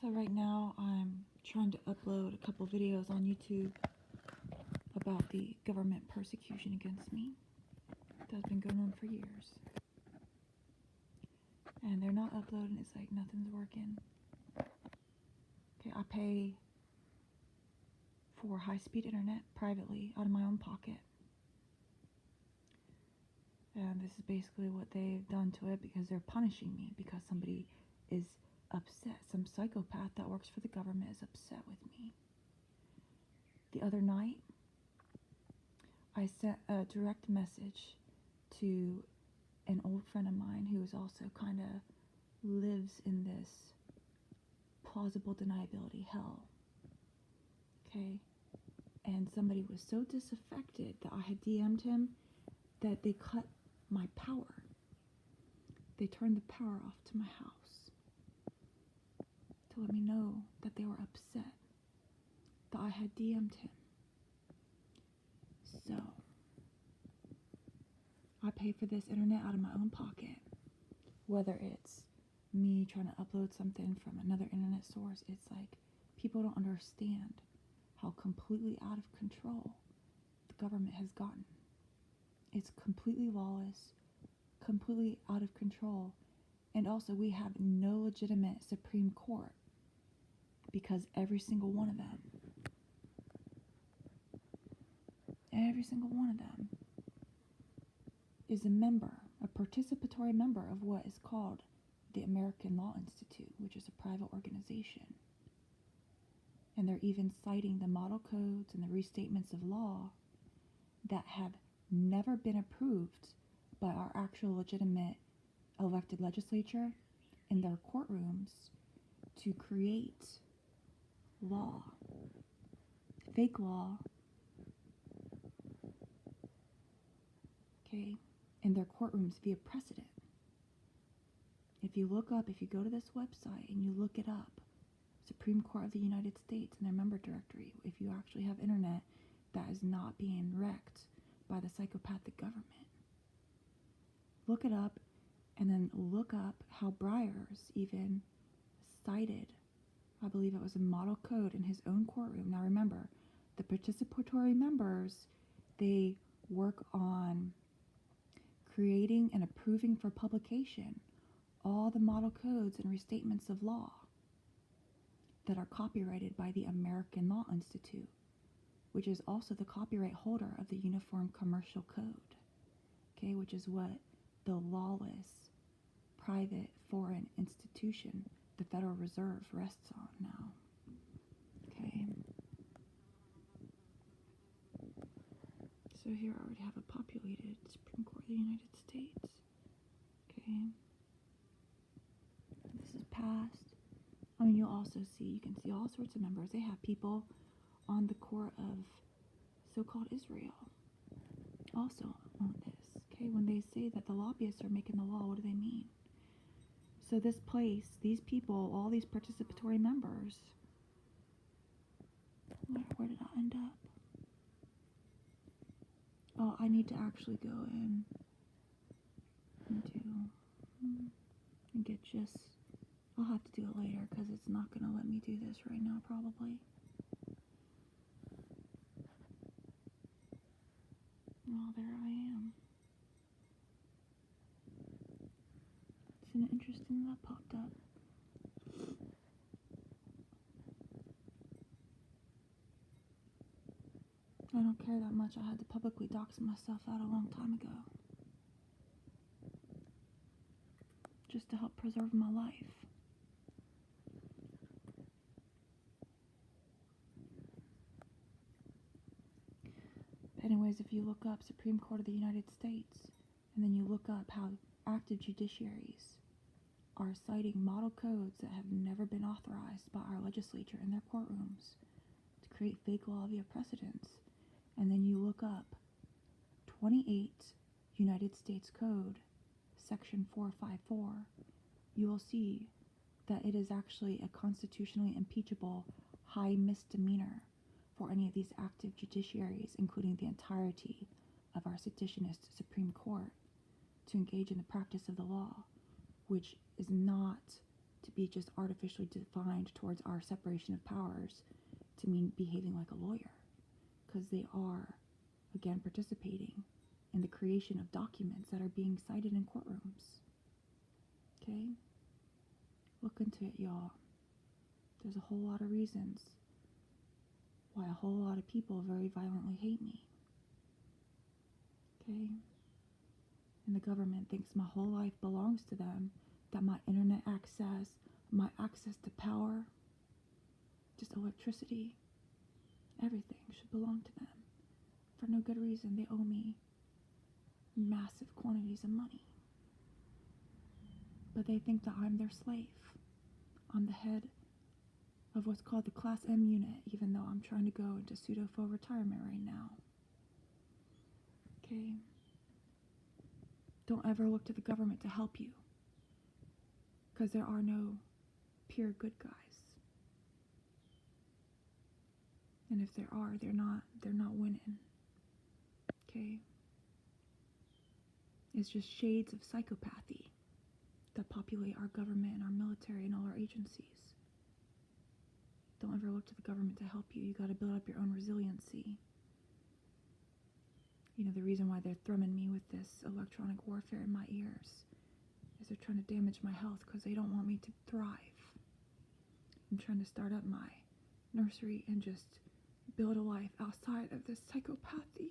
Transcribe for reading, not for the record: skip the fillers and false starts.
So right now I'm trying to upload a couple videos on YouTube about the government persecution against me that's been going on for years. And they're not uploading, it's like nothing's working. Okay, I pay for high-speed internet privately out of my own pocket. And this is basically what they've done to it because they're punishing me because somebody is upset. Some psychopath that works for the government is upset with me. The other night, I sent a direct message to an old friend of mine who is also kind of lives in this plausible deniability hell. Okay? And somebody was so disaffected that I had DM'd him that they cut my power. They turned the power off to my house to let me know that they were upset that I had DM'd him. So, I pay for this internet out of my own pocket. Whether it's me trying to upload something from another internet source, it's like people don't understand how completely out of control the government has gotten. It's completely lawless, completely out of control, and also we have no legitimate Supreme Court because every single one of them is a participatory member of what is called the American Law Institute, which is a private organization. And they're even citing the model codes and the restatements of law that have never been approved by our actual legitimate elected legislature in their courtrooms to create law, fake law, okay, in their courtrooms via precedent. If you go to this website and you look it up, Supreme Court of the United States in their member directory, if you actually have internet that is not being wrecked by the psychopathic government, look it up and then look up how Breyers even cited, I believe it was a model code in his own courtroom. Now remember, the participatory members, they work on creating and approving for publication all the model codes and restatements of law that are copyrighted by the American Law Institute, which is also the copyright holder of the Uniform Commercial Code, okay, which is what the lawless private foreign institution, the Federal Reserve, rests on now. Okay. So here I already have a populated Supreme Court of the United States. Okay. This is passed. I mean, you can see all sorts of members. They have people on the court of so-called Israel also on this. Okay, when they say that the lobbyists are making the law, what do they mean? So this place, these people, all these participatory members, where did I end up? Oh, I need to actually go in and get just, I'll have to do it later because it's not going to let me do this right now probably. Oh, there I am. It's an interesting that popped up. I don't care that much. I had to publicly dox myself out a long time ago. Just to help preserve my life. Anyways, if you look up Supreme Court of the United States, and then you look up how active judiciaries are citing model codes that have never been authorized by our legislature in their courtrooms to create fake law via precedents, and then you look up 28 United States Code, Section 454, you will see that it is actually a constitutionally impeachable high misdemeanor for any of these active judiciaries, including the entirety of our seditionist Supreme Court, to engage in the practice of the law, which is not to be just artificially defined towards our separation of powers to mean behaving like a lawyer, because they are, again, participating in the creation of documents that are being cited in courtrooms. Okay? Look into it, y'all. There's a whole lot of reasons why a whole lot of people very violently hate me. Okay? And the government thinks my whole life belongs to them, that my internet access, my access to power, just electricity, everything should belong to them. For no good reason, they owe me massive quantities of money. But they think that I'm their slave. I'm the head of what's called the Class M unit, even though I'm trying to go into pseudo-full retirement right now. Okay? Don't ever look to the government to help you, because there are no pure good guys. And if there are, they're not winning. Okay? It's just shades of psychopathy that populate our government and our military and all our agencies. Don't ever look to the government to help you. You got to build up your own resiliency. You know, the reason why they're thrumming me with this electronic warfare in my ears is they're trying to damage my health because they don't want me to thrive. I'm trying to start up my nursery and just build a life outside of this psychopathy.